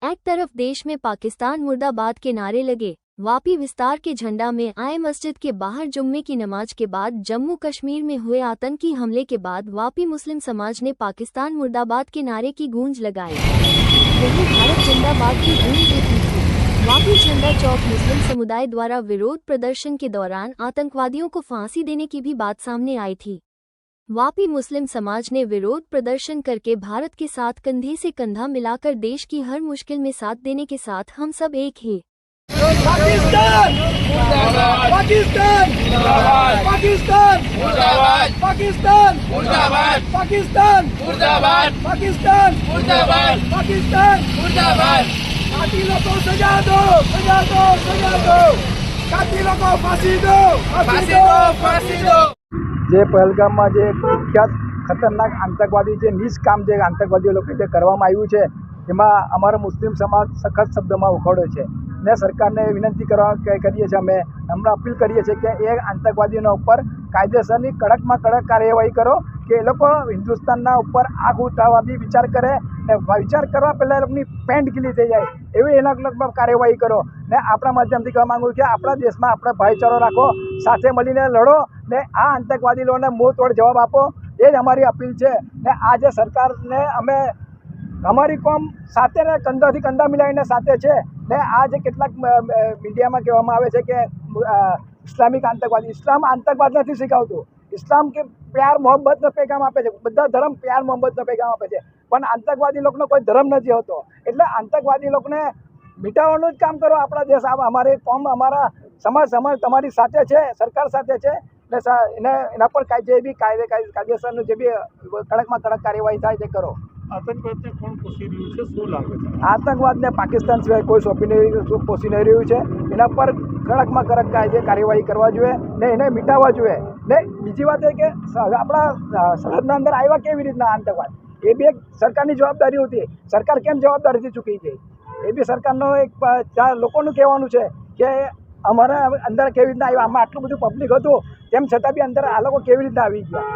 एक तरफ देश में पाकिस्तान मुर्दाबाद के नारे लगे, वापी विस्तार के झंडा में आए, मस्जिद के बाहर जुम्मे की नमाज के बाद जम्मू कश्मीर में हुए आतंकी हमले के बाद वापी मुस्लिम समाज ने पाकिस्तान मुर्दाबाद के नारे की गूंज लगाई। वहीं भारत जिंदाबाद की गूंज उठी थी। वापी झंडा चौक मुस्लिम समुदाय द्वारा विरोध प्रदर्शन के दौरान आतंकवादियों को फांसी देने की भी बात सामने आई थी। वापी मुस्लिम समाज ने विरोध प्रदर्शन करके भारत के साथ कंधे से कंधा मिलाकर देश की हर मुश्किल में साथ देने के साथ हम सब एक ही। पाकिस्तान मुर्दाबाद, पाकिस्तान मुर्दाबाद, पाकिस्तान मुर्दाबाद, पाकिस्तान मुर्दाबाद, पाकिस्तान मुर्दाबाद, पाकिस्तान मुर्दाबाद, पाकिस्तान मुर्दाबाद। कातिलों को सजा दो, सजा दो, सजा दो, कातिलों को फांसी दो, फांसी दो, फांसी दो। જે પહેલગામમાં જે કુખ્યાત ખતરનાક આતંકવાદી જે નીચ કામ જે આતંકવાદીઓ લોકો જે કરવામાં આવ્યું છે એમાં અમારો મુસ્લિમ સમાજ સખત શબ્દોમાં ઉખોડ્યો છે ને સરકારને વિનંતી કરીએ છીએ, અમે હમણાં અપીલ કરીએ છીએ કે એ આતંકવાદીઓના ઉપર કાયદેસરની કડકમાં કડક કાર્યવાહી કરો કે એ લોકો હિન્દુસ્તાનના ઉપર આગ ઉઠાવવા બી વિચાર કરે ને વિચાર કરવા પહેલાં એ લોકોની પેન્ટ ગીલી થઈ જાય એવી એના પર કાર્યવાહી કરો ને આપણા માધ્યમથી કહેવા માગું છું કે આપણા દેશમાં આપણે ભાઈચારો રાખો, સાથે મળીને લડો ને આ આતંકવાદીઓને મોંતોડ જવાબ આપો, એ જ અમારી અપીલ છે। ને આ જે સરકારને અમે અમારી કોમ સાથે ને કંધાથી કંધા મિલાવીને સાથે છે ને આ જે કેટલાક મીડિયામાં કહેવામાં આવે છે કે ઇસ્લામિક આતંકવાદી, ઇસ્લામ આતંકવાદ નથી શીખવતું। ઇસ્લામ કે પ્યાર મોહબ્બતનો પેગામ આપે છે, બધા ધર્મ પ્યાર મોહબ્બતનો પેગામ આપે છે, પણ આતંકવાદી લોકોનો કોઈ ધર્મ નથી હોતો। એટલે આતંકવાદી લોકોને મિટાવવાનું જ કામ કરો। આપણા દેશ અમારી કોમ અમારા સમાજ તમારી સાથે છે, સરકાર સાથે છે ને એના પર જે બી કાયદેસરનું જે બી કડકમાં કડક કાર્યવાહી થાય તે કરો। આતંકવાદને કોણ પોષી રહ્યું છે, શું લાગે છે? આતંકવાદને પાકિસ્તાન સિવાય કોઈ પોષી નહીં રહ્યું છે। એના પર કડકમાં કડક કાર્યવાહી કરવા જોઈએ ને એને મિટાવવા જોઈએ। ને બીજી વાત એ કે આપણા સરહદના અંદર આવ્યા કેવી રીતના આતંકવાદ, એ બી એક સરકારની જવાબદારી હતી। સરકાર કેમ જવાબદારીથી ચૂકી ગઈ એ બી સરકારનો એક લોકોનું કહેવાનું છે કે અમારા અંદર કેવી રીતના આવ્યા, આમાં આટલું બધું પબ્લિક હતું તેમ છતાં બી અંદર આ લોકો કેવી રીતના આવી ગયા।